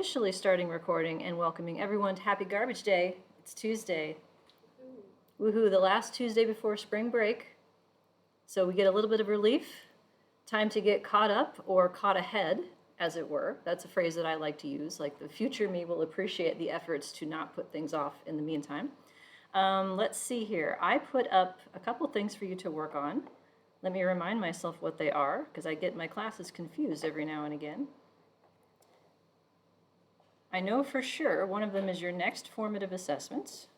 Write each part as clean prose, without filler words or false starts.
Officially starting recording and welcoming everyone to Happy Garbage Day. It's Tuesday. Woohoo, the last Tuesday before spring break. So we get a little bit of relief. Time to get caught up or caught ahead, as it were. That's a phrase that I like to use. Like the future me will appreciate the efforts to not put things off in the meantime. Let's see here. I put up a couple things for you to work on. Let me remind myself what they are, because I get my classes confused every now and again. I know for sure one of them is your next formative assessments,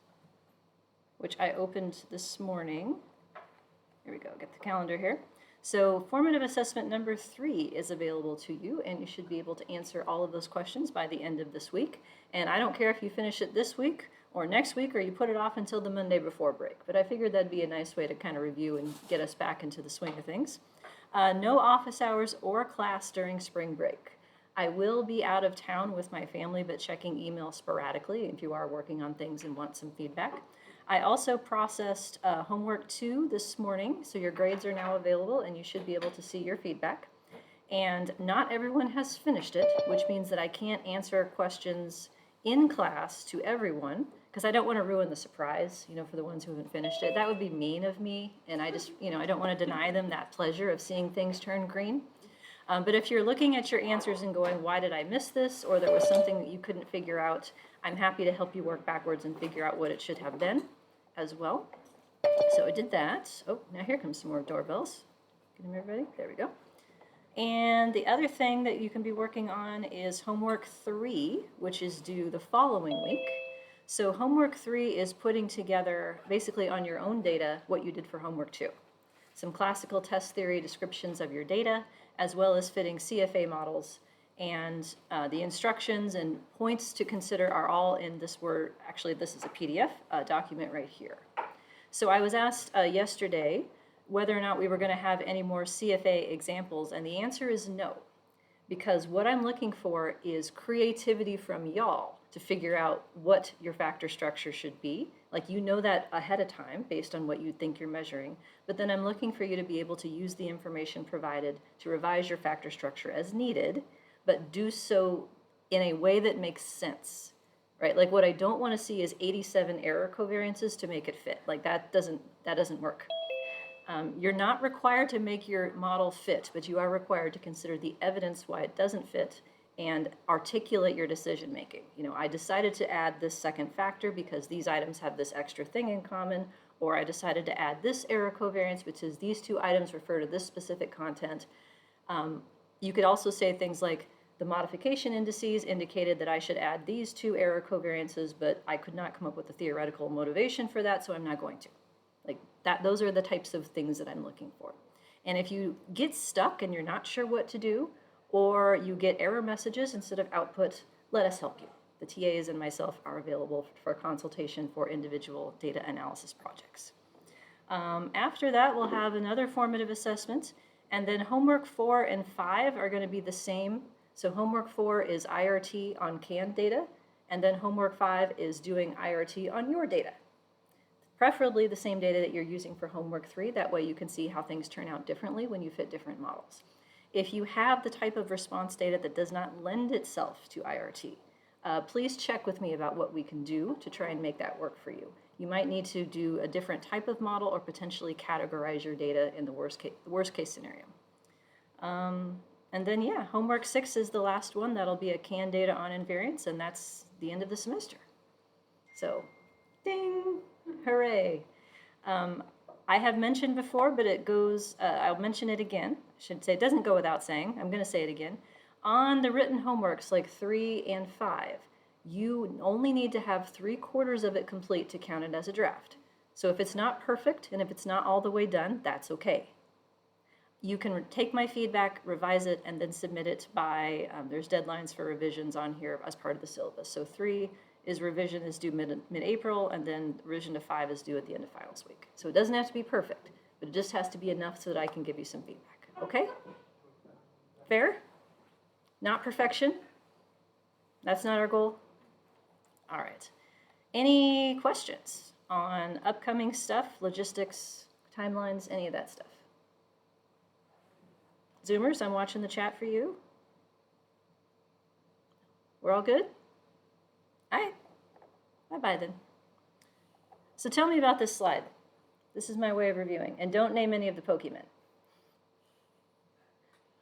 which I opened this morning. Here we go, get the calendar here. So formative assessment number 3 is available to you, and you should be able to answer all of those questions by the end of this week. And I don't care if you finish it this week or next week, or you put it off until the Monday before break, but I figured that'd be a nice way to kind of review and get us back into the swing of things. No office hours or class during spring break. I will be out of town with my family, but checking email sporadically if you are working on things and want some feedback. I also processed homework 2 this morning, so your grades are now available and you should be able to see your feedback. And not everyone has finished it, which means that I can't answer questions in class to everyone because I don't want to ruin the surprise, for the ones who haven't finished it. That would be mean of me, and I just, I don't want to deny them that pleasure of seeing things turn green. But if you're looking at your answers and going, why did I miss this? Or there was something that you couldn't figure out, I'm happy to help you work backwards and figure out what it should have been as well. So I did that. Oh, now here comes some more doorbells. Get them, everybody? There we go. And the other thing that you can be working on is homework 3, which is due the following week. So homework 3 is putting together, basically on your own data, what you did for homework 2. Some classical test theory descriptions of your data, as well as fitting CFA models. And the instructions and points to consider are all in this Word. Actually, this is a PDF document right here. So I was asked yesterday whether or not we were going to have any more CFA examples, and the answer is no. Because what I'm looking for is creativity from y'all to figure out what your factor structure should be. Like, that ahead of time based on what you think you're measuring. But then I'm looking for you to be able to use the information provided to revise your factor structure as needed, but do so in a way that makes sense, right? Like, what I don't want to see is 87 error covariances to make it fit. Like, that doesn't work. You're not required to make your model fit, but you are required to consider the evidence why it doesn't fit and articulate your decision making. I decided to add this second factor because these items have this extra thing in common, or I decided to add this error covariance because these 2 items refer to this specific content. You could also say things like, the modification indices indicated that I should add these 2 error covariances, but I could not come up with a theoretical motivation for that, so I'm not going to. Like that, those are the types of things that I'm looking for. And if you get stuck and you're not sure what to do, or you get error messages instead of output, let us help you. The TAs and myself are available for consultation for individual data analysis projects. After that, we'll have another formative assessment, and then homework 4 and 5 are going to be the same. So homework 4 is IRT on canned data, and then homework 5 is doing IRT on your data. Preferably the same data that you're using for homework 3. That way you can see how things turn out differently when you fit different models. If you have the type of response data that does not lend itself to IRT, please check with me about what we can do to try and make that work for you. You might need to do a different type of model or potentially categorize your data in the worst case scenario. And then, homework 6 is the last one. That'll be a canned data on invariance, and that's the end of the semester. So, ding! Hooray. I have mentioned before, but it goes, I'll mention it again. I should say it doesn't go without saying. I'm going to say it again. On the written homeworks like 3 and 5, you only need to have 3/4 of it complete to count it as a draft. So if it's not perfect and if it's not all the way done, that's okay. You can take my feedback, revise it, and then submit it by, there's deadlines for revisions on here as part of the syllabus. So 3 revision is due mid-April, and then revision to 5 is due at the end of finals week. So it doesn't have to be perfect, but it just has to be enough so that I can give you some feedback. Okay? Fair? Not perfection? That's not our goal? All right. Any questions on upcoming stuff, logistics, timelines, any of that stuff? Zoomers, I'm watching the chat for you. We're all good? All right. Bye-bye then. So tell me about this slide. This is my way of reviewing. And don't name any of the Pokemon.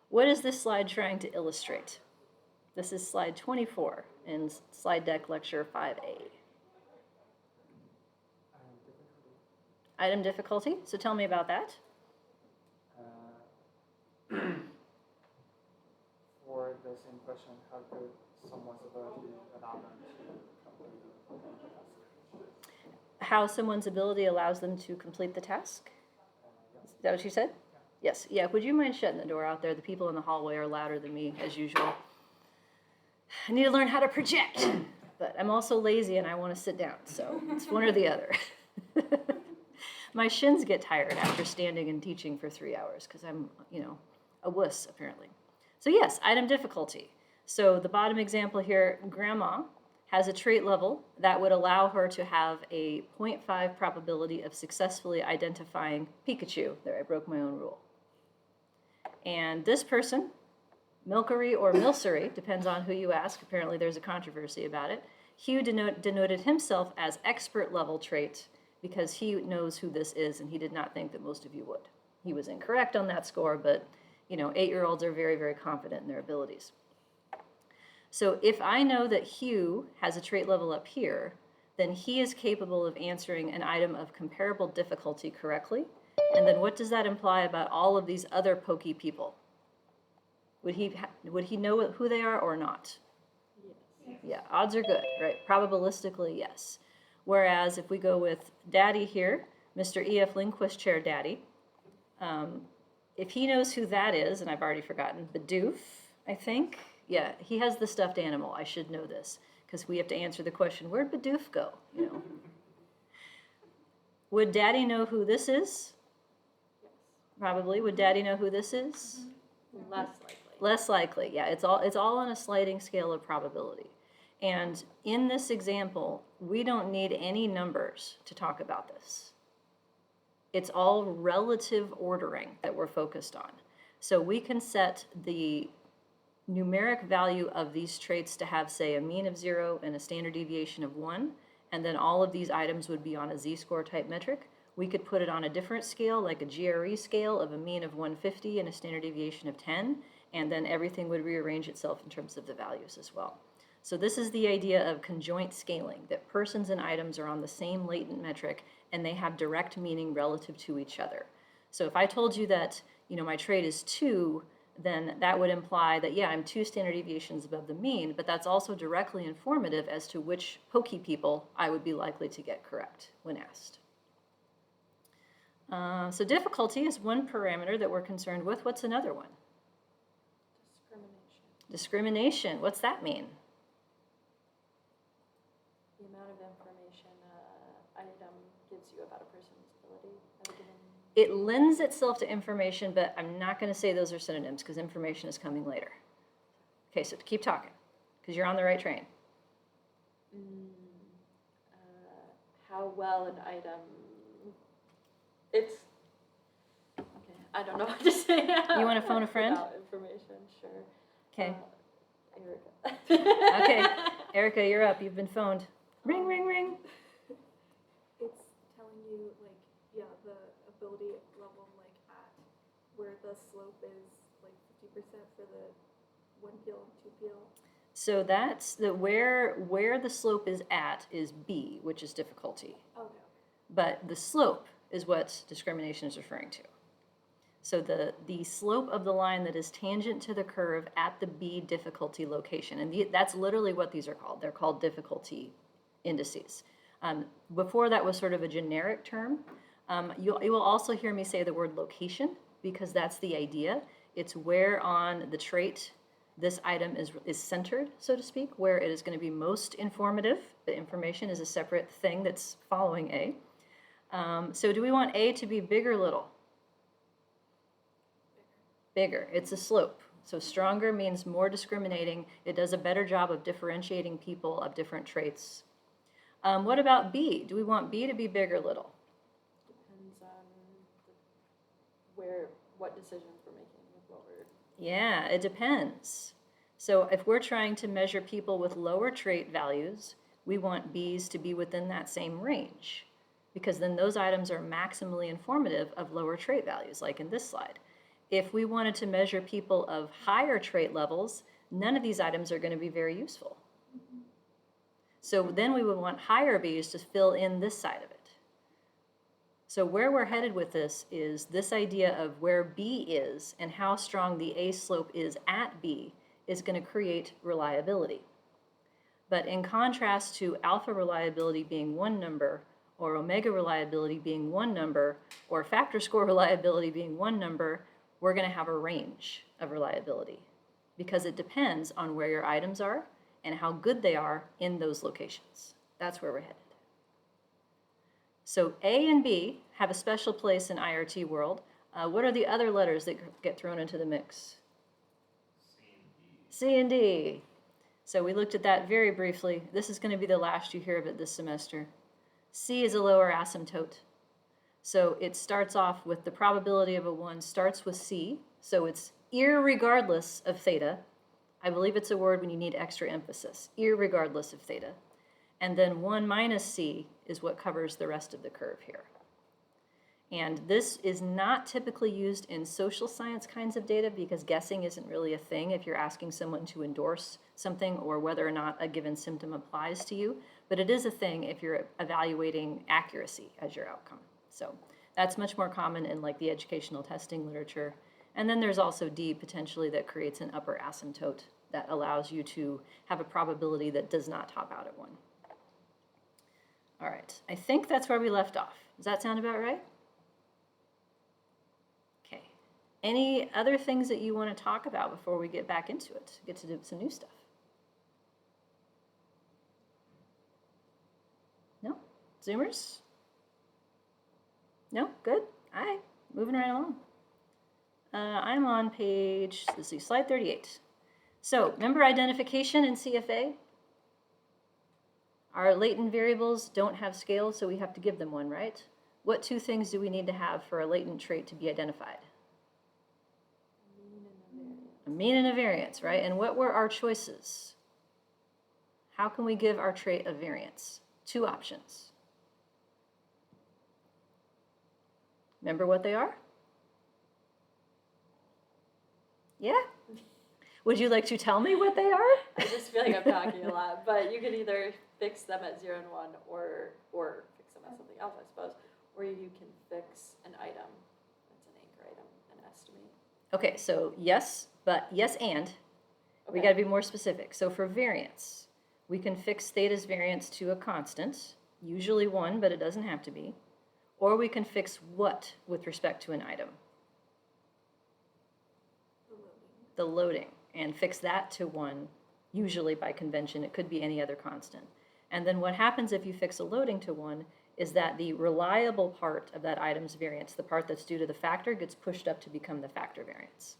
What is this slide trying to illustrate? This is slide 24 in slide deck lecture 5A. Item difficulty. So tell me about that. For the same question, how could someone's ability allow them to complete the task? How someone's ability allows them to complete the task? Is that what you said? Yes. Yeah. Would you mind shutting the door out there? The people in the hallway are louder than me, as usual. I need to learn how to project, but I'm also lazy and I want to sit down, so it's one or the other. My shins get tired after standing and teaching for 3 hours because I'm, a wuss, apparently. So yes, item difficulty. So the bottom example here, Grandma has a trait level that would allow her to have a 0.5 probability of successfully identifying Pikachu. There, I broke my own rule. And this person, Milkery or Milcery, depends on who you ask. Apparently there's a controversy about it. Hugh denoted himself as expert level trait because he knows who this is, and he did not think that most of you would. He was incorrect on that score, but 8-year-olds are very, very confident in their abilities. So if I know that Hugh has a trait level up here, then he is capable of answering an item of comparable difficulty correctly. And then what does that imply about all of these other pokey people? Would he know who they are or not? Yes. Yeah, odds are good, right? Probabilistically, yes. Whereas if we go with Daddy here, Mr. E.F. Lindquist Chair Daddy, if he knows who that is, and I've already forgotten, Bidoof, I think. Yeah, he has the stuffed animal. I should know this because we have to answer the question, where'd Bidoof go? Would Daddy know who this is? Yes. Probably. Would Daddy know who this is? Less likely. Less likely, yeah. It's all on a sliding scale of probability. And in this example, we don't need any numbers to talk about this. It's all relative ordering that we're focused on. So we can set the numeric value of these traits to have, say, a mean of 0 and a standard deviation of 1, and then all of these items would be on a z-score type metric. We could put it on a different scale, like a GRE scale of a mean of 150 and a standard deviation of 10, and then everything would rearrange itself in terms of the values as well. So this is the idea of conjoint scaling, that persons and items are on the same latent metric and they have direct meaning relative to each other. So if I told you that, my trait is 2, then that would imply that, yeah, I'm 2 standard deviations above the mean, but that's also directly informative as to which pokey people I would be likely to get correct when asked. So difficulty is one parameter that we're concerned with. What's another one? Discrimination. What's that mean? The amount of information an item gives you about a person's ability at a given. It lends itself to information, but I'm not going to say those are synonyms because information is coming later. Okay, so keep talking because you're on the right train. How well an item. It's. Okay, I don't know what to say. You want to phone a friend? About information, sure. Okay. Erica. Okay, Erica, you're up. You've been phoned. Ring, ring, ring. It's telling you, the ability level, at where the slope is, 50% for the 1 peel and 2 peel. So that's where the slope is at is B, which is difficulty. Okay. But the slope is what discrimination is referring to. So the slope of the line that is tangent to the curve at the B difficulty location. And that's literally what these are called. They're called difficulty indices. Before that was sort of a generic term. You will also hear me say the word location because that's the idea. It's where on the trait this item is centered, so to speak, where it is going to be most informative. The information is a separate thing that's following A. So do we want A to be big or little? Bigger. It's a slope. So stronger means more discriminating. It does a better job of differentiating people of different traits. What about B? Do we want B to be big or little? Depends on what decisions we're making with what we're. Yeah, it depends. So if we're trying to measure people with lower trait values, we want B's to be within that same range, because then those items are maximally informative of lower trait values, like in this slide. If we wanted to measure people of higher trait levels, none of these items are going to be very useful. So then we would want higher B's to fill in this side of it. So where we're headed with this is this idea of where B is and how strong the A slope is at B is going to create reliability. But in contrast to alpha reliability being one number, or omega reliability being one number, or factor score reliability being one number, we're going to have a range of reliability because it depends on where your items are and how good they are in those locations. That's where we're headed. So A and B have a special place in IRT world. What are the other letters that get thrown into the mix? C and D. So we looked at that very briefly. This is going to be the last you hear of it this semester. C is a lower asymptote. So it starts off with the probability of a 1 starts with C. So it's irregardless of theta. I believe it's a word when you need extra emphasis. Irregardless of theta. And then 1 minus C is what covers the rest of the curve here. And this is not typically used in social science kinds of data because guessing isn't really a thing if you're asking someone to endorse something or whether or not a given symptom applies to you. But it is a thing if you're evaluating accuracy as your outcome. So that's much more common in like the educational testing literature. And then there's also D potentially that creates an upper asymptote that allows you to have a probability that does not top out at 1. All right, I think that's where we left off. Does that sound about right? Okay. Any other things that you want to talk about before we get back into it? Get to do some new stuff. No? Zoomers? No? Good? All right, moving right along. I'm on page, let's see, slide 38. So, member identification in CFA. Our latent variables don't have scales, so we have to give them one, right? What 2 things do we need to have for a latent trait to be identified? A mean and a variance, right? And what were our choices? How can we give our trait a variance? 2 options. Remember what they are? Yeah? Would you like to tell me what they are? I just feel like I'm talking a lot, but you could either fix them at 0 and 1 or fix them at something else, I suppose. Or you can fix an item that's an anchor item and estimate. Okay, so yes, but yes and. We Okay. got to be more specific. So for variance, we can fix theta's variance to a constant, usually 1, but it doesn't have to be. Or we can fix what with respect to an item? The loading, and fix that to 1, usually by convention. It could be any other constant. And then what happens if you fix a loading to 1 is that the reliable part of that item's variance, the part that's due to the factor, gets pushed up to become the factor variance.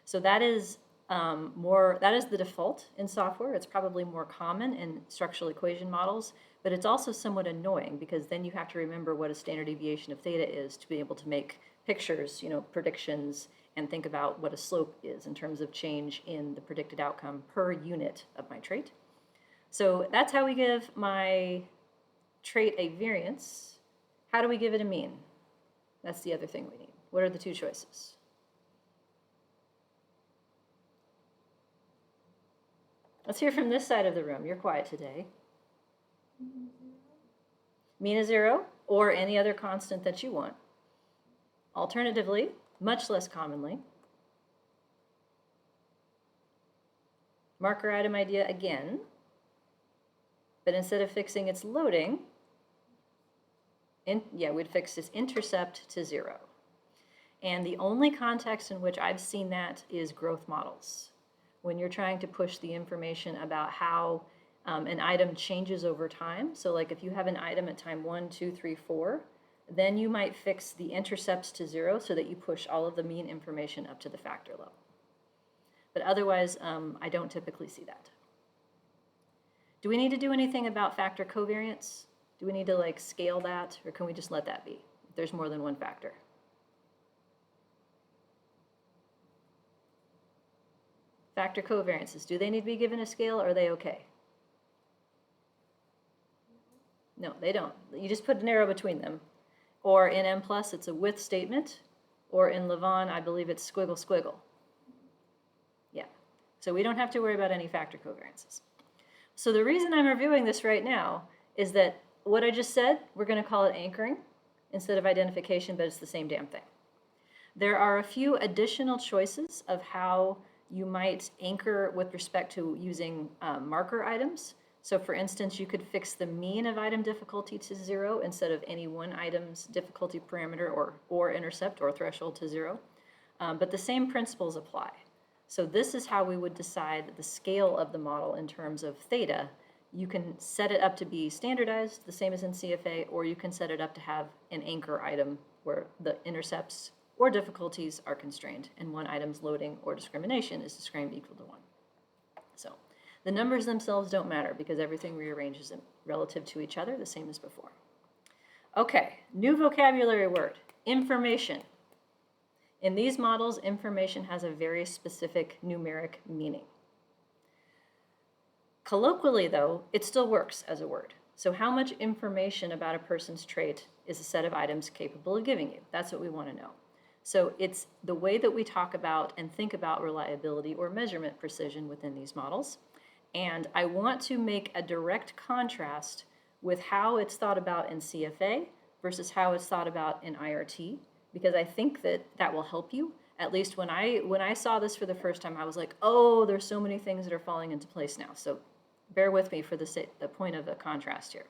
So that is that is the default in software. It's probably more common in structural equation models, but it's also somewhat annoying because then you have to remember what a standard deviation of theta is to be able to make pictures, predictions, and think about what a slope is in terms of change in the predicted outcome per unit of my trait. So that's how we give my trait a variance. How do we give it a mean? That's the other thing we need. What are the 2 choices? Let's hear from this side of the room. You're quiet today. Mean is 0, or any other constant that you want. Alternatively, much less commonly, marker item idea again, but instead of fixing its loading, we'd fix its intercept to 0. And the only context in which I've seen that is growth models. When you're trying to push the information about how an item changes over time. So like if you have an item at time 1, 2, 3, 4, then you might fix the intercepts to 0 so that you push all of the mean information up to the factor level. But otherwise, I don't typically see that. Do we need to do anything about factor covariance? Do we need to scale that, or can we just let that be if there's more than one factor? Factor covariances, do they need to be given a scale or are they okay? No, they don't. You just put an arrow between them. Or in M+, it's a with statement. Or in Levon, I believe it's squiggle, squiggle. Yeah. So we don't have to worry about any factor covariances. So the reason I'm reviewing this right now is that what I just said, we're going to call it anchoring instead of identification, but it's the same damn thing. There are a few additional choices of how you might anchor with respect to using marker items. So for instance, you could fix the mean of item difficulty to 0 instead of any one item's difficulty parameter or intercept or threshold to 0. But the same principles apply. So this is how we would decide the scale of the model in terms of theta. You can set it up to be standardized, the same as in CFA, or you can set it up to have an anchor item where the intercepts or difficulties are constrained, and one item's loading or discrimination is discriminated equal to 1. So the numbers themselves don't matter because everything rearranges them relative to each other, the same as before. Okay, new vocabulary word, information. In these models, information has a very specific numeric meaning. Colloquially, though, it still works as a word. So how much information about a person's trait is a set of items capable of giving you? That's what we want to know. So it's the way that we talk about and think about reliability or measurement precision within these models. And I want to make a direct contrast with how it's thought about in CFA versus how it's thought about in IRT, because I think that that will help you. At least when I saw this for the first time, I was like, oh, there's so many things that are falling into place now. So bear with me for the point of a contrast here.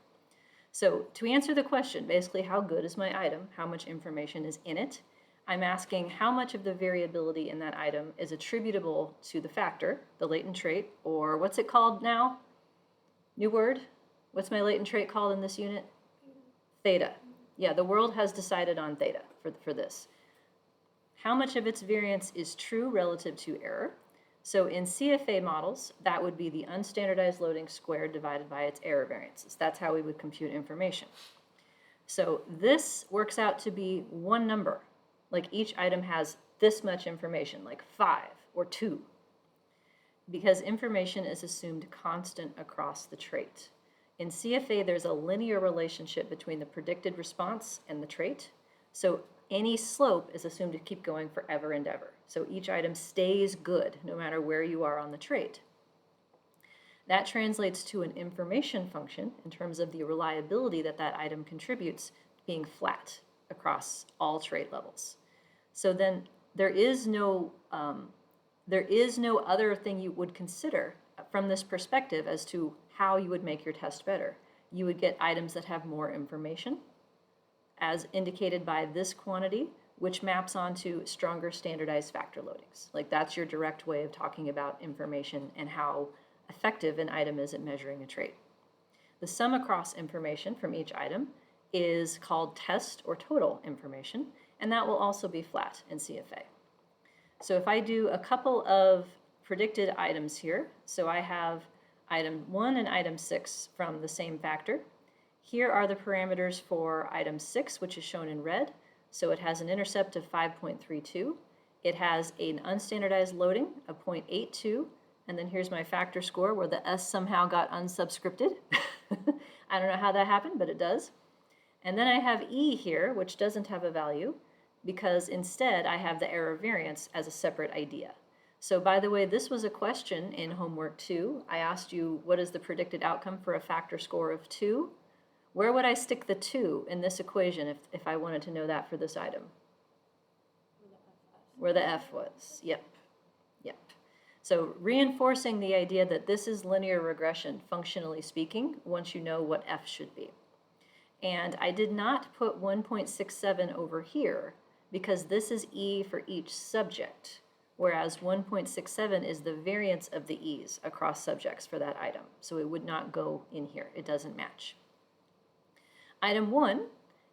So to answer the question, basically, how good is my item? How much information is in it? I'm asking how much of the variability in that item is attributable to the factor, the latent trait, or what's it called now? New word? What's my latent trait called in this unit? Theta. Yeah, the world has decided on theta for this. How much of its variance is true relative to error? So in CFA models, that would be the unstandardized loading squared divided by its error variances. That's how we would compute information. So this works out to be one number. Like each item has this much information, like 5 or 2, because information is assumed constant across the trait. In CFA, there's a linear relationship between the predicted response and the trait. So any slope is assumed to keep going forever and ever. So each item stays good no matter where you are on the trait. That translates to an information function in terms of the reliability that that item contributes being flat across all trait levels. So then there is no other thing you would consider from this perspective as to how you would make your test better. You would get items that have more information, as indicated by this quantity, which maps onto stronger standardized factor loadings. Like that's your direct way of talking about information and how effective an item is at measuring a trait. The sum across information from each item is called test or total information, and that will also be flat in CFA. So if I do a couple of predicted items here, so I have item 1 and item 6 from the same factor. Here are the parameters for item 6, which is shown in red. So it has an intercept of 5.32. It has an unstandardized loading of 0.82. And then here's my factor score where the S somehow got unsubscripted. I don't know how that happened, but it does. And then I have E here, which doesn't have a value, because instead I have the error variance as a separate idea. So by the way, this was a question in homework 2. I asked you, what is the predicted outcome for a factor score of 2? Where would I stick the 2 in this equation if I wanted to know that for this item? Where the F was. Yep. Yep. So reinforcing the idea that this is linear regression, functionally speaking, once you know what F should be. And I did not put 1.67 over here because this is E for each subject, whereas 1.67 is the variance of the E's across subjects for that item. So it would not go in here. It doesn't match. Item 1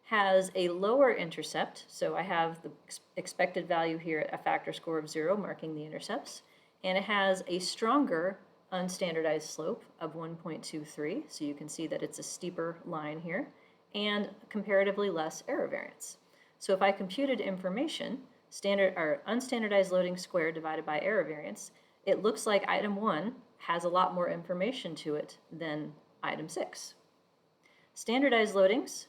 has a lower intercept, so I have the expected value here at a factor score of 0, marking the intercepts, and it has a stronger unstandardized slope of 1.23, so you can see that it's a steeper line here, and comparatively less error variance. So if I computed information, standard or unstandardized loading squared divided by error variance, it looks like item 1 has a lot more information to it than item 6. Standardized loadings,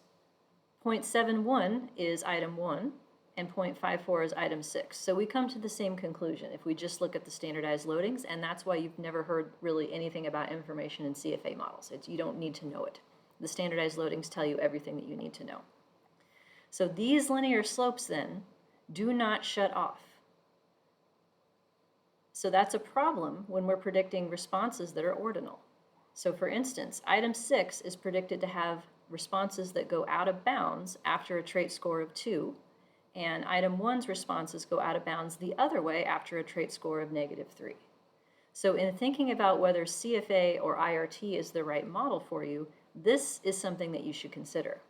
0.71 is item 1, and 0.54 is item 6. So we come to the same conclusion if we just look at the standardized loadings, and that's why you've never heard really anything about information in CFA models. You don't need to know it. The standardized loadings tell you everything that you need to know. So these linear slopes then do not shut off. So that's a problem when we're predicting responses that are ordinal. So for instance, item 6 is predicted to have responses that go out of bounds after a trait score of 2, and item 1's responses go out of bounds the other way after a trait score of -3. So in thinking about whether CFA or IRT is the right model for you, this is something that you should consider.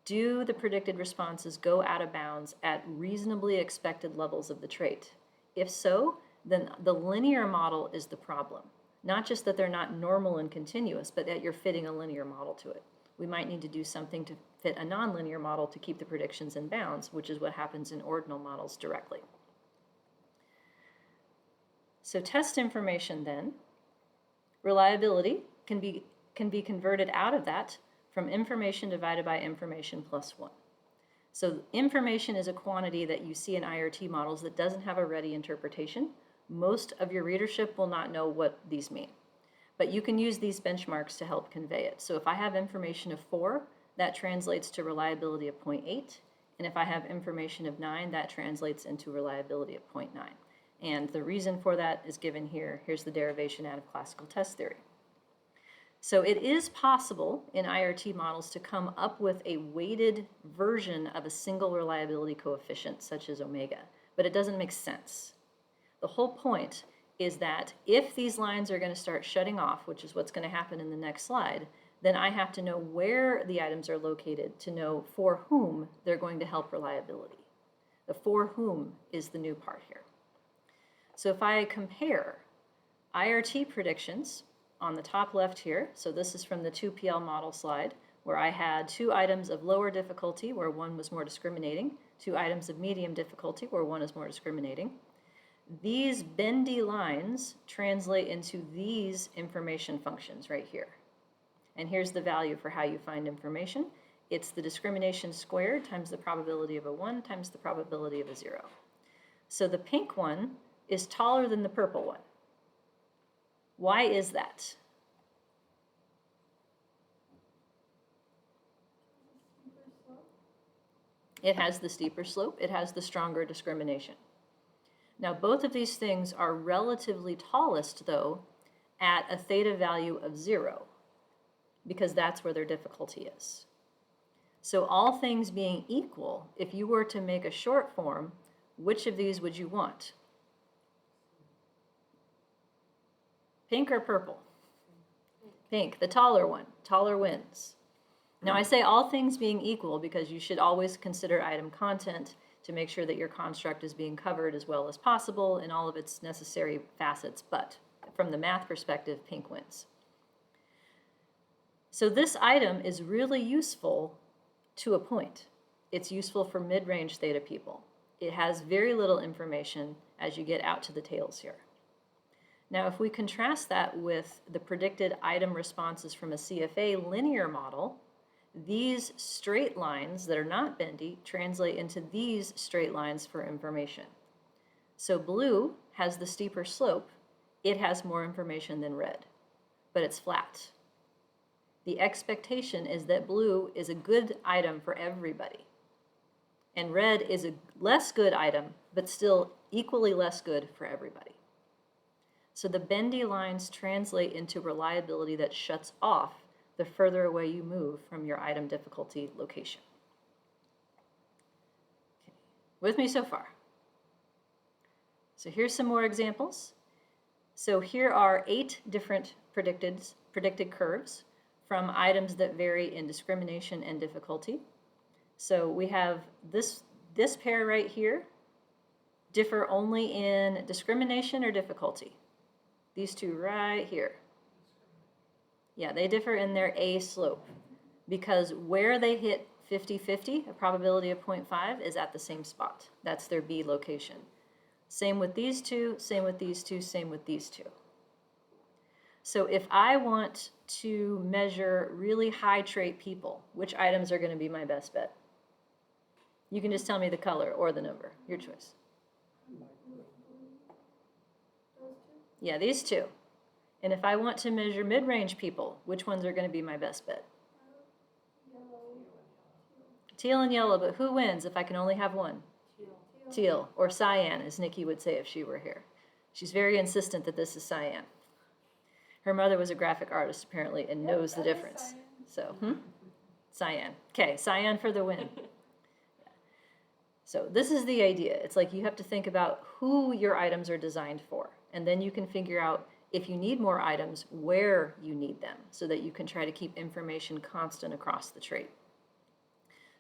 Do the predicted responses go out of bounds at reasonably expected levels of the trait? If so, then the linear model is the problem. Not just that they're not normal and continuous, but that you're fitting a linear model to it. We might need to do something to fit a nonlinear model to keep the predictions in bounds, which is what happens in ordinal models directly. So test information then, reliability can be converted out of that from information divided by information plus 1. So information is a quantity that you see in IRT models that doesn't have a ready interpretation. Most of your readership will not know what these mean. But you can use these benchmarks to help convey it. So if I have information of 4, that translates to reliability of 0.8. And if I have information of 9, that translates into reliability of 0.9. And the reason for that is given here. Here's the derivation out of classical test theory. So it is possible in IRT models to come up with a weighted version of a single reliability coefficient, such as omega, but it doesn't make sense. The whole point is that if these lines are going to start shutting off, which is what's going to happen in the next slide, then I have to know where the items are located to know for whom they're going to help reliability. The for whom is the new part here. So if I compare IRT predictions on the top left here, so this is from the 2PL model slide, where I had 2 items of lower difficulty, where one was more discriminating, 2 items of medium difficulty, where one is more discriminating. These bendy lines translate into these information functions right here. And here's the value for how you find information. It's the discrimination squared times the probability of a 1 times the probability of a 0. So the pink one is taller than the purple one. Why is that? It has the steeper slope. It has the stronger discrimination. Now, both of these things are relatively tallest, though, at a theta value of 0, because that's where their difficulty is. So all things being equal, if you were to make a short form, which of these would you want? Pink or purple? Pink, the taller one. Taller wins. Now, I say all things being equal because you should always consider item content to make sure that your construct is being covered as well as possible in all of its necessary facets, but from the math perspective, pink wins. So this item is really useful to a point. It's useful for mid-range theta people. It has very little information as you get out to the tails here. Now, if we contrast that with the predicted item responses from a CFA linear model, these straight lines that are not bendy translate into these straight lines for information. So blue has the steeper slope. It has more information than red, but it's flat. The expectation is that blue is a good item for everybody, and red is a less good item, but still equally less good for everybody. So the bendy lines translate into reliability that shuts off the further away you move from your item difficulty location. Okay. With me so far? So here's some more examples. So here are 8 different predicted curves from items that vary in discrimination and difficulty. So we have this pair right here differ only in discrimination or difficulty. These two right here. Yeah, they differ in their A slope because where they hit 50-50, a probability of 0.5, is at the same spot. That's their B location. Same with these two, same with these two, same with these two. So if I want to measure really high trait people, which items are going to be my best bet? You can just tell me the color or the number, your choice. Yeah, these two. And if I want to measure mid-range people, which ones are going to be my best bet? Teal and yellow, but who wins if I can only have one? Teal, or cyan, as Nikki would say if she were here. She's very insistent that this is cyan. Her mother was a graphic artist, apparently, and knows the difference. So, cyan. Okay, cyan for the win. So this is the idea. It's like you have to think about who your items are designed for, and then you can figure out if you need more items, where you need them, so that you can try to keep information constant across the trait.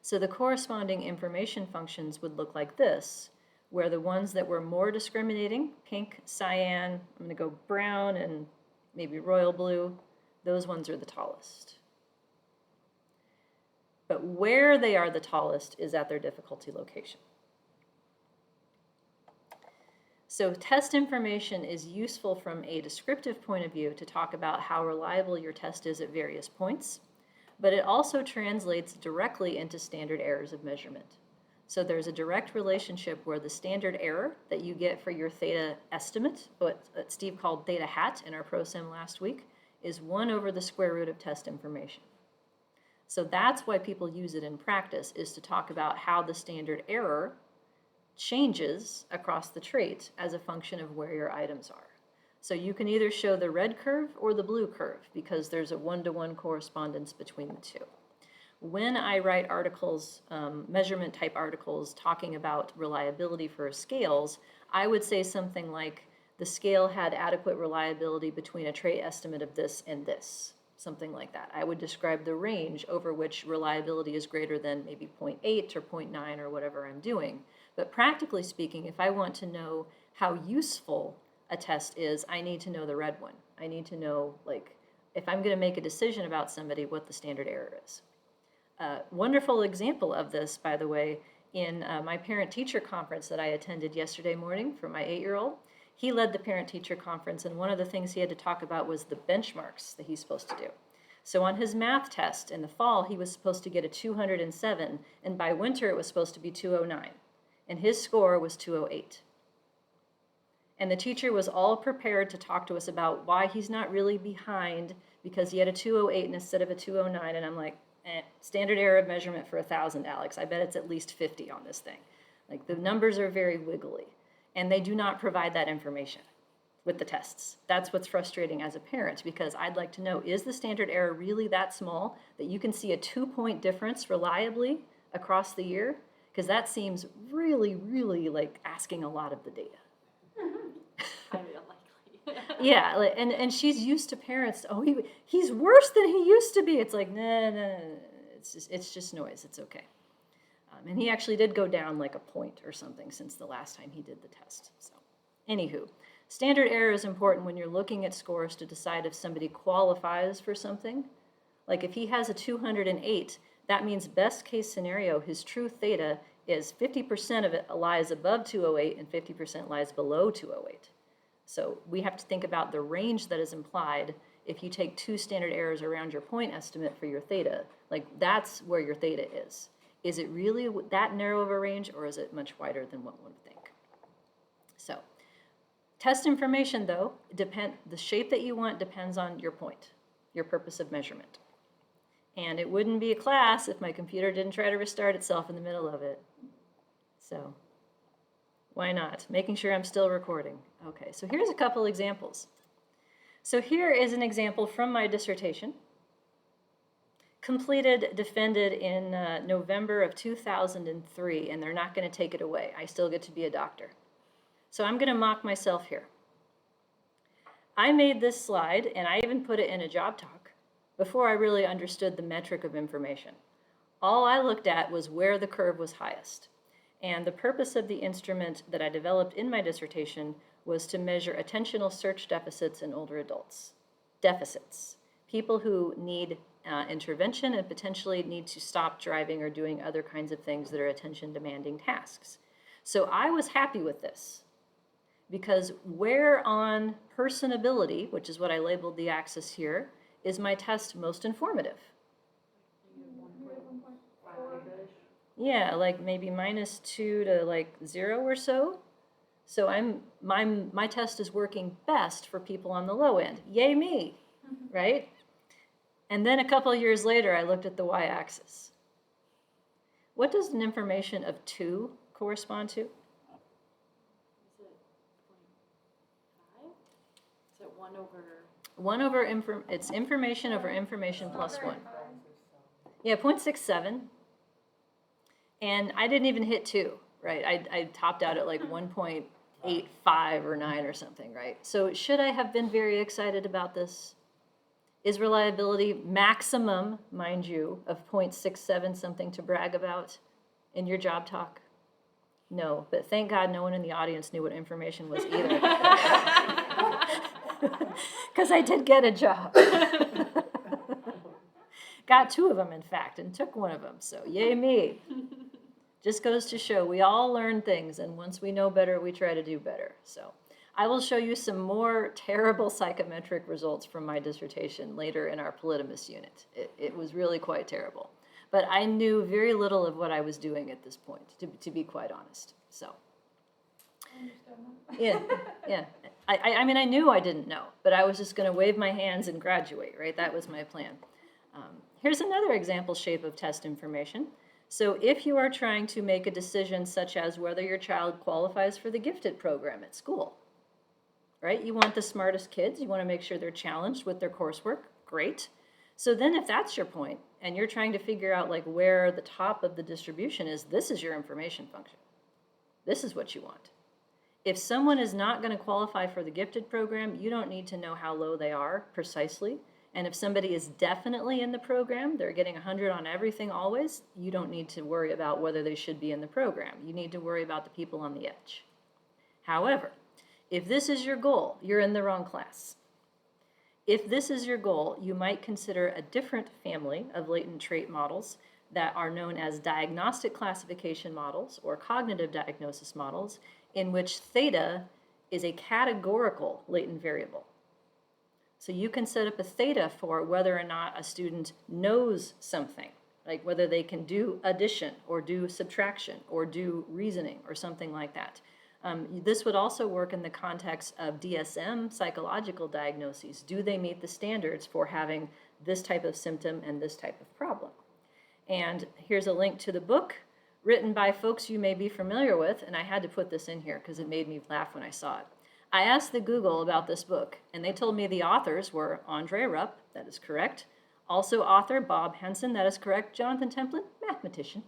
So the corresponding information functions would look like this, where the ones that were more discriminating, pink, cyan, I'm going to go brown and maybe royal blue, those ones are the tallest. But where they are the tallest is at their difficulty location. So test information is useful from a descriptive point of view to talk about how reliable your test is at various points, but it also translates directly into standard errors of measurement. So there's a direct relationship where the standard error that you get for your theta estimate, what Steve called theta hat in our ProSim last week, is 1 over the square root of test information. So that's why people use it in practice, is to talk about how the standard error changes across the trait as a function of where your items are. So you can either show the red curve or the blue curve because there's a 1-to-1 correspondence between the two. When I write articles, measurement type articles talking about reliability for scales, I would say something like the scale had adequate reliability between a trait estimate of this and this, something like that. I would describe the range over which reliability is greater than maybe 0.8 or 0.9 or whatever I'm doing. But practically speaking, if I want to know how useful a test is, I need to know the red one. I need to know, like, if I'm going to make a decision about somebody, what the standard error is. Wonderful example of this, by the way, in my parent-teacher conference that I attended yesterday morning for my 8-year-old. He led the parent-teacher conference, and one of the things he had to talk about was the benchmarks that he's supposed to do. So on his math test in the fall, he was supposed to get a 207, and by winter it was supposed to be 209, and his score was 208. And the teacher was all prepared to talk to us about why he's not really behind because he had a 208 instead of a 209. And I'm like, standard error of measurement for 1,000, Alex. I bet it's at least 50 on this thing. Like the numbers are very wiggly. And they do not provide that information with the tests. That's what's frustrating as a parent because I'd like to know, is the standard error really that small that you can see a 2-point difference reliably across the year? Because that seems really, really like asking a lot of the data. Highly unlikely. Yeah, and she's used to parents. Oh, he's worse than he used to be. It's like no. It's just noise. It's okay. And he actually did go down like a point or something since the last time he did the test. So, anywho, standard error is important when you're looking at scores to decide if somebody qualifies for something. Like if he has a 208, that means best case scenario, his true theta is 50% of it lies above 208 and 50% lies below 208. So we have to think about the range that is implied if you take 2 standard errors around your point estimate for your theta. Like that's where your theta is. Is it really that narrow of a range or is it much wider than one would think? So test information though, the shape that you want depends on your point, your purpose of measurement. And it wouldn't be a class if my computer didn't try to restart itself in the middle of it. So why not? Making sure I'm still recording. Okay, so here's a couple examples. So here is an example from my dissertation. Completed, defended in November of 2003, and they're not going to take it away. I still get to be a doctor. So I'm going to mock myself here. I made this slide, and I even put it in a job talk before I really understood the metric of information. All I looked at was where the curve was highest. And the purpose of the instrument that I developed in my dissertation was to measure attentional search deficits in older adults. Deficits. People who need intervention and potentially need to stop driving or doing other kinds of things that are attention-demanding tasks. So I was happy with this. Because where on personability, which is what I labeled the axis here, is my test most informative? Yeah, like maybe -2 to like 0 or so. So my test is working best for people on the low end. Yay me, right? And then a couple of years later, I looked at the y-axis. What does an information of 2 correspond to? Is it 0.5? Is it 1 over? 1 over, it's information over information plus 1. Yeah, 0.67. And I didn't even hit 2, right? I topped out at like 1.85 or 9 or something, right? So should I have been very excited about this? Is reliability maximum, mind you, of 0.67 something to brag about in your job talk? No, but thank God no one in the audience knew what information was either. Because I did get a job. Got 2 of them, in fact, and took 1 of them, so yay me. Just goes to show we all learn things, and once we know better, we try to do better. So I will show you some more terrible psychometric results from my dissertation later in our Polytimus unit. It was really quite terrible. But I knew very little of what I was doing at this point, to be quite honest. So, yeah. I mean, I knew I didn't know, but I was just going to wave my hands and graduate, right? That was my plan. Here's another example shape of test information. So if you are trying to make a decision such as whether your child qualifies for the gifted program at school, right? You want the smartest kids. You want to make sure they're challenged with their coursework. Great. So then if that's your point and you're trying to figure out like where the top of the distribution is, this is your information function. This is what you want. If someone is not going to qualify for the gifted program, you don't need to know how low they are precisely. And if somebody is definitely in the program, they're getting 100 on everything always, you don't need to worry about whether they should be in the program. You need to worry about the people on the edge. However, if this is your goal, you're in the wrong class. If this is your goal, you might consider a different family of latent trait models that are known as diagnostic classification models or cognitive diagnosis models, in which theta is a categorical latent variable. So you can set up a theta for whether or not a student knows something, like whether they can do addition or do subtraction or do reasoning or something like that. This would also work in the context of DSM psychological diagnoses. Do they meet the standards for having this type of symptom and this type of problem? And here's a link to the book written by folks you may be familiar with, and I had to put this in here because it made me laugh when I saw it. I asked the Google about this book, and they told me the authors were Andrea Rupp, that is correct. Also author Bob Henson, that is correct. Jonathan Templin, mathematician.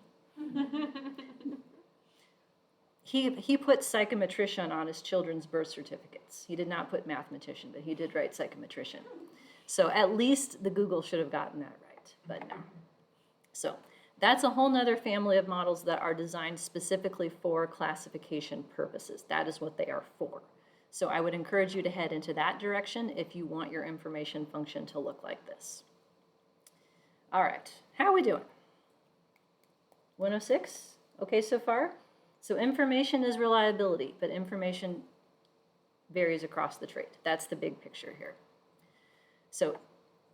He put psychometrician on his children's birth certificates. He did not put mathematician, but he did write psychometrician. So at least the Google should have gotten that right, but no. So that's a whole nother family of models that are designed specifically for classification purposes. That is what they are for. So I would encourage you to head into that direction if you want your information function to look like this. All right, how are we doing? 106, okay so far? So information is reliability, but information varies across the trait. That's the big picture here. So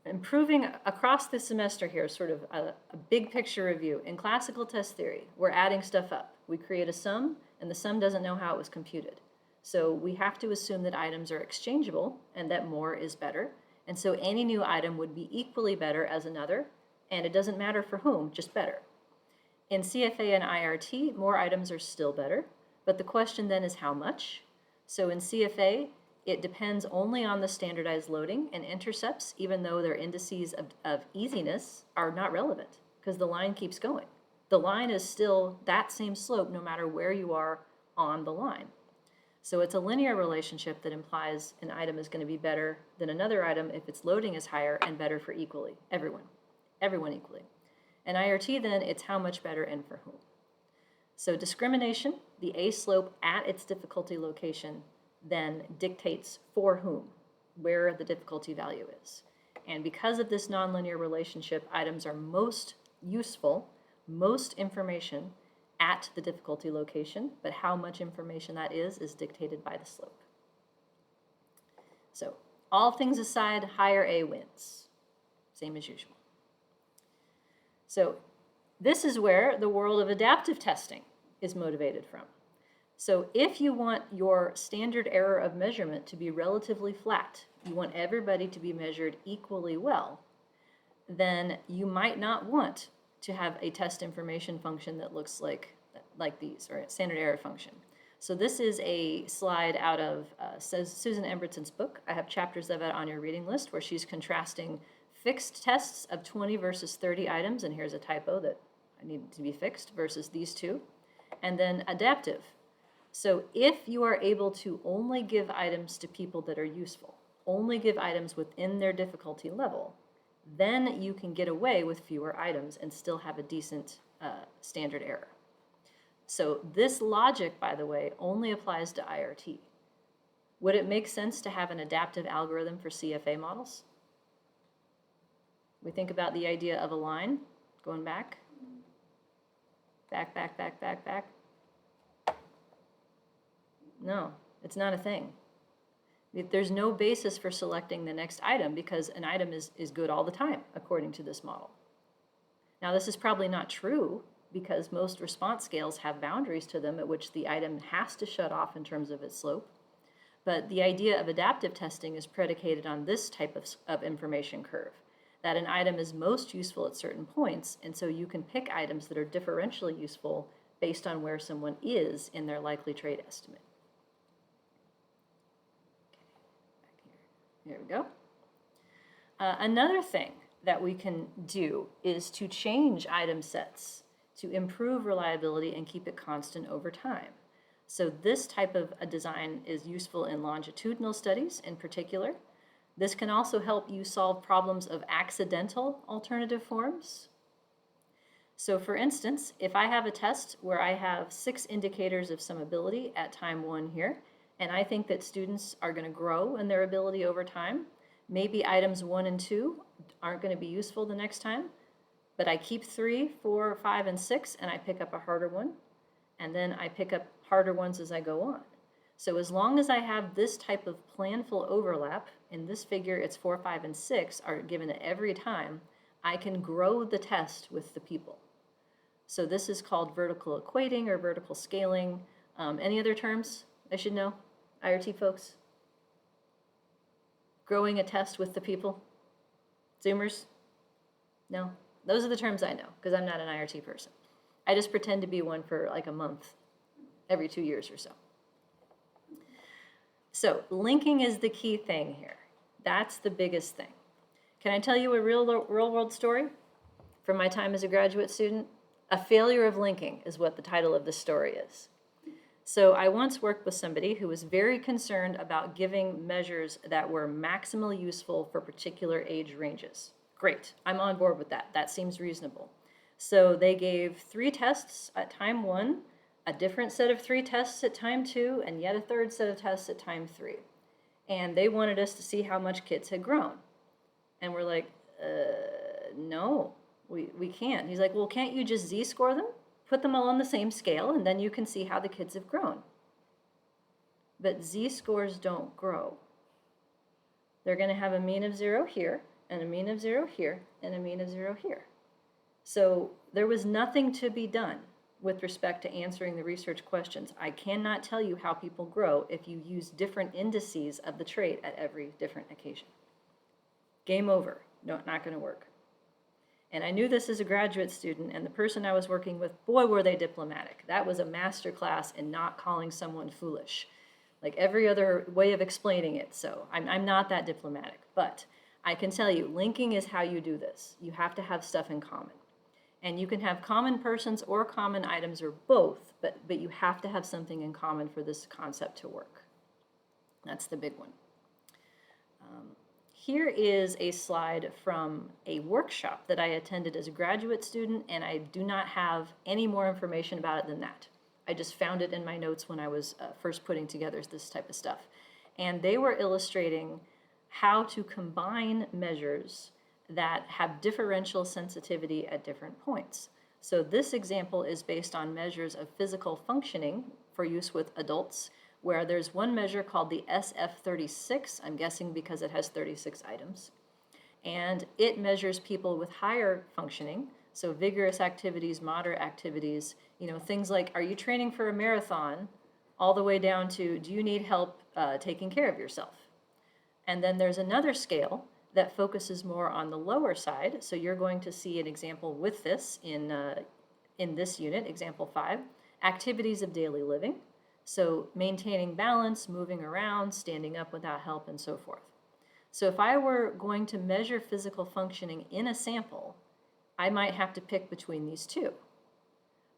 improving across the semester here, sort of a big picture review. In classical test theory, we're adding stuff up. We create a sum, and the sum doesn't know how it was computed. So we have to assume that items are exchangeable and that more is better. And so any new item would be equally better as another, and it doesn't matter for whom, just better. In CFA and IRT, more items are still better, but the question then is how much? So in CFA, it depends only on the standardized loading, and intercepts, even though their indices of easiness, are not relevant because the line keeps going. The line is still that same slope no matter where you are on the line. So it's a linear relationship that implies an item is going to be better than another item if its loading is higher and better for everyone equally. And IRT then, it's how much better and for whom. So discrimination, the A slope at its difficulty location, then dictates for whom, where the difficulty value is. And because of this nonlinear relationship, items are most useful, most information, at the difficulty location, but how much information that is dictated by the slope. So all things aside, higher A wins, same as usual. So this is where the world of adaptive testing is motivated from. So if you want your standard error of measurement to be relatively flat, you want everybody to be measured equally well, then you might not want to have a test information function that looks like these, or a standard error function. So this is a slide out of Susan Embretson's book. I have chapters of it on your reading list where she's contrasting fixed tests of 20 versus 30 items, and here's a typo that I need to be fixed, versus these two, and then adaptive. So if you are able to only give items to people that are useful, only give items within their difficulty level, then you can get away with fewer items and still have a decent standard error. So this logic, by the way, only applies to IRT. Would it make sense to have an adaptive algorithm for CFA models? We think about the idea of a line going back, back, back, back, back, back. No, it's not a thing. There's no basis for selecting the next item because an item is good all the time, according to this model. Now, this is probably not true because most response scales have boundaries to them at which the item has to shut off in terms of its slope. But the idea of adaptive testing is predicated on this type of information curve, that an item is most useful at certain points, and so you can pick items that are differentially useful based on where someone is in their likely trait estimate. There we go. Another thing that we can do is to change item sets to improve reliability and keep it constant over time. So this type of a design is useful in longitudinal studies in particular. This can also help you solve problems of accidental alternative forms. So for instance, if I have a test where I have 6 indicators of some ability at time 1 here, and I think that students are going to grow in their ability over time, maybe items 1 and 2 aren't going to be useful the next time, but I keep 3, 4, 5, and 6, and I pick up a harder one, and then I pick up harder ones as I go on. So as long as I have this type of planful overlap, in this figure it's 4, 5, and 6 are given at every time, I can grow the test with the people. So this is called vertical equating or vertical scaling. Any other terms I should know? IRT folks? Growing a test with the people? Zoomers? No? Those are the terms I know, because I'm not an IRT person. I just pretend to be one for like a month, every 2 years or so. So linking is the key thing here. That's the biggest thing. Can I tell you a real world story from my time as a graduate student? A failure of linking is what the title of this story is. So I once worked with somebody who was very concerned about giving measures that were maximally useful for particular age ranges. Great, I'm on board with that. That seems reasonable. So they gave 3 tests at time 1, a different set of 3 tests at time 2, and yet a third set of tests at time 3. And they wanted us to see how much kids had grown. And we're like, no, we can't. He's like, well, can't you just z-score them? Put them all on the same scale, and then you can see how the kids have grown. But z-scores don't grow. They're going to have a mean of 0 here, and a mean of 0 here, and a mean of 0 here. So there was nothing to be done with respect to answering the research questions. I cannot tell you how people grow if you use different indices of the trait at every different occasion. Game over. No, not going to work. And I knew this as a graduate student, and the person I was working with, boy, were they diplomatic. That was a master class in not calling someone foolish, like every other way of explaining it. So I'm not that diplomatic, but I can tell you, linking is how you do this. You have to have stuff in common. And you can have common persons or common items or both, but you have to have something in common for this concept to work. That's the big one. Here is a slide from a workshop that I attended as a graduate student, and I do not have any more information about it than that. I just found it in my notes when I was first putting together this type of stuff. And they were illustrating how to combine measures that have differential sensitivity at different points. So this example is based on measures of physical functioning for use with adults, where there's one measure called the SF36, I'm guessing because it has 36 items. And it measures people with higher functioning, so vigorous activities, moderate activities, things like, are you training for a marathon, all the way down to, do you need help taking care of yourself? And then there's another scale that focuses more on the lower side. So you're going to see an example with this in this unit, example 5, activities of daily living. So maintaining balance, moving around, standing up without help, and so forth. So if I were going to measure physical functioning in a sample, I might have to pick between these two.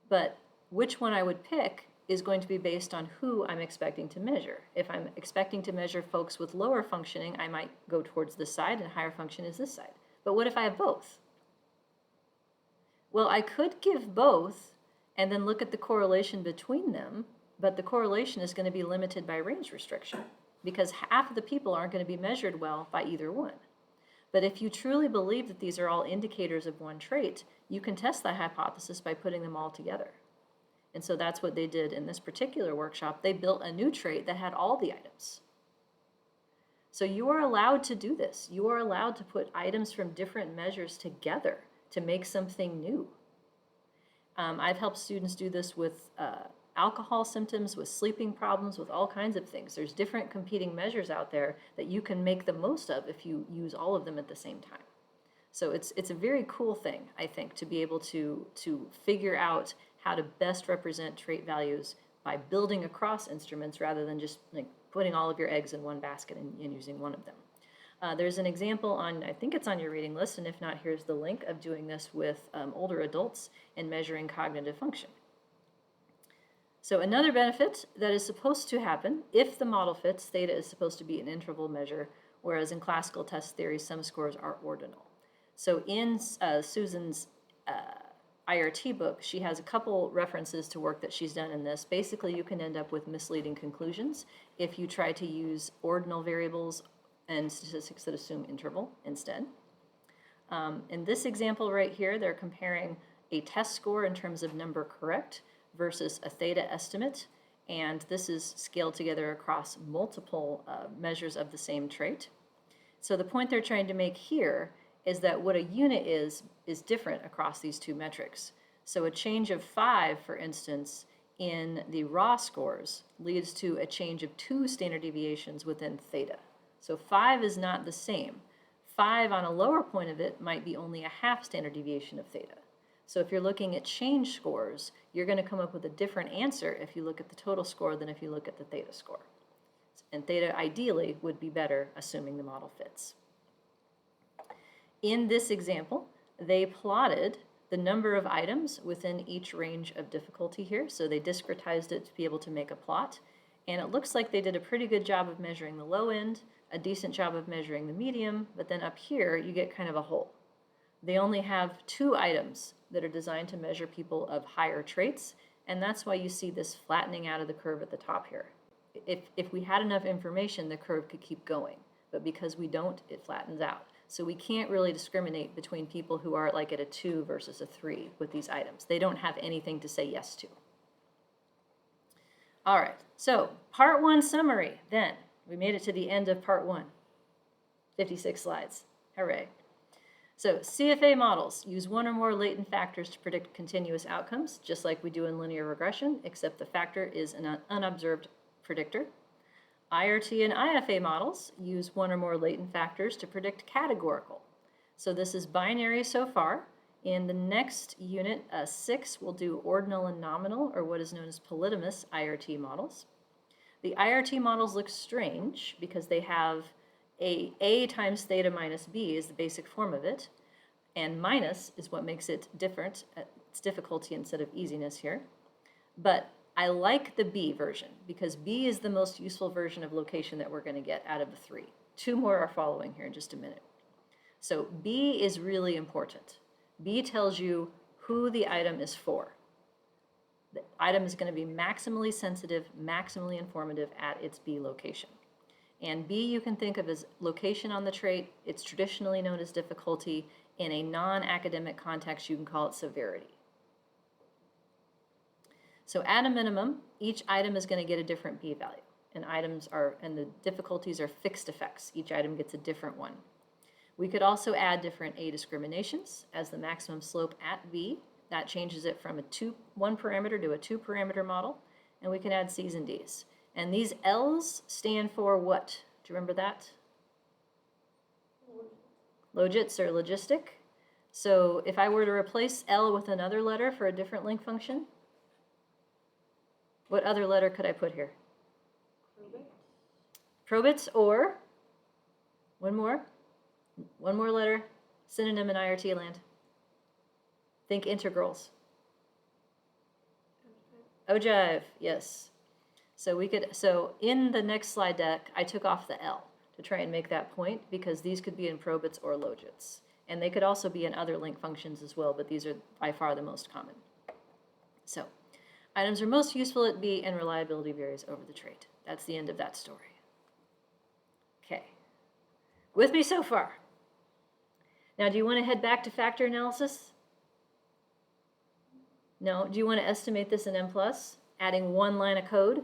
But which one I would pick is going to be based on who I'm expecting to measure. If I'm expecting to measure folks with lower functioning, I might go towards this side, and higher function is this side. But what if I have both? Well, I could give both and then look at the correlation between them, but the correlation is going to be limited by range restriction because half of the people aren't going to be measured well by either one. But if you truly believe that these are all indicators of one trait, you can test that hypothesis by putting them all together. And so that's what they did in this particular workshop. They built a new trait that had all the items. So you are allowed to do this. You are allowed to put items from different measures together to make something new. I've helped students do this with alcohol symptoms, with sleeping problems, with all kinds of things. There's different competing measures out there that you can make the most of if you use all of them at the same time. So it's a very cool thing, I think, to be able to figure out how to best represent trait values by building across instruments rather than just like putting all of your eggs in one basket and using one of them. There's an example on, I think it's on your reading list, and if not, here's the link of doing this with older adults and measuring cognitive function. So another benefit that is supposed to happen, if the model fits, theta is supposed to be an interval measure, whereas in classical test theory, some scores are ordinal. So in Susan's IRT book, she has a couple references to work that she's done in this. Basically, you can end up with misleading conclusions if you try to use ordinal variables and statistics that assume interval instead. In this example right here, they're comparing a test score in terms of number correct versus a theta estimate, and this is scaled together across multiple measures of the same trait. So the point they're trying to make here is that what a unit is different across these two metrics. So a change of 5, for instance, in the raw scores leads to a change of 2 standard deviations within theta. So 5 is not the same. 5 on a lower point of it might be only a half standard deviation of theta. So if you're looking at change scores, you're going to come up with a different answer if you look at the total score than if you look at the theta score. And theta ideally would be better, assuming the model fits. In this example, they plotted the number of items within each range of difficulty here. So they discretized it to be able to make a plot. And it looks like they did a pretty good job of measuring the low end, a decent job of measuring the medium, but then up here you get kind of a hole. They only have 2 items that are designed to measure people of higher traits, and that's why you see this flattening out of the curve at the top here. If we had enough information, the curve could keep going, but because we don't, it flattens out. So we can't really discriminate between people who are like at a 2 versus a 3 with these items. They don't have anything to say yes to. All right, so part 1 summary then. We made it to the end of part 1. 56 slides, hooray. So CFA models use one or more latent factors to predict continuous outcomes, just like we do in linear regression, except the factor is an unobserved predictor. IRT and IFA models use one or more latent factors to predict categorical. So this is binary so far. In the next unit, 6, we'll do ordinal and nominal, or what is known as polytomous IRT models. The IRT models look strange because they have A times theta minus B is the basic form of it, and minus is what makes it different. It's difficulty instead of easiness here. But I like the B version because B is the most useful version of location that we're going to get out of the 3. 2 more are following here in just a minute. So B is really important. B tells you who the item is for. The item is going to be maximally sensitive, maximally informative at its B location. And B you can think of as location on the trait. It's traditionally known as difficulty. In a non-academic context, you can call it severity. So at a minimum, each item is going to get a different p-value. And the difficulties are fixed effects. Each item gets a different one. We could also add different A discriminations as the maximum slope at V. That changes it from one parameter to a 2-parameter model. And we can add C's and D's. And these L's stand for what? Do you remember that? Logits or logistic. So if I were to replace L with another letter for a different link function, what other letter could I put here? Probits, or one more letter, synonym in IRT land. Think integrals. Ogive, yes. So in the next slide deck, I took off the L to try and make that point, because these could be in probits or logits. And they could also be in other link functions as well, but these are by far the most common. So items are most useful at B, and reliability varies over the trait. That's the end of that story. Okay. With me so far? Now, do you want to head back to factor analysis? No? Do you want to estimate this in M+, adding one line of code?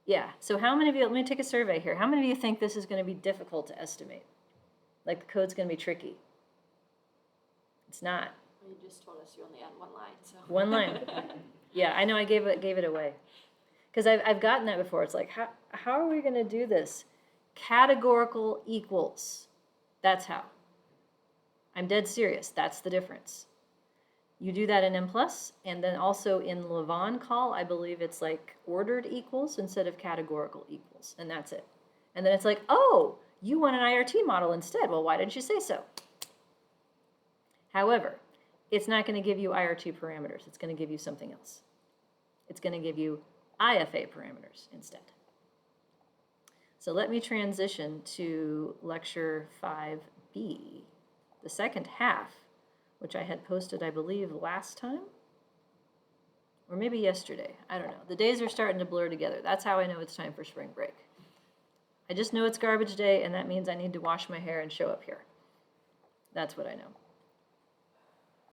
Yeah. So how many of you, let me take a survey here. How many of you think this is going to be difficult to estimate? Like the code's going to be tricky? It's not. You just told us you only had one line, so. One line. Yeah, I know I gave it away. Because I've gotten that before. It's like, how are we going to do this? Categorical equals. That's how. I'm dead serious. That's the difference. You do that in M+, and then also in Lavon call, I believe it's like ordered equals instead of categorical equals, and that's it. And then it's like, oh, you want an IRT model instead. Well, why didn't you say so? However, it's not going to give you IRT parameters. It's going to give you something else. It's going to give you IFA parameters instead. So let me transition to lecture 5B, the second half, which I had posted, I believe, last time, or maybe yesterday. I don't know. The days are starting to blur together. That's how I know it's time for spring break. I just know it's garbage day, and that means I need to wash my hair and show up here. That's what I know.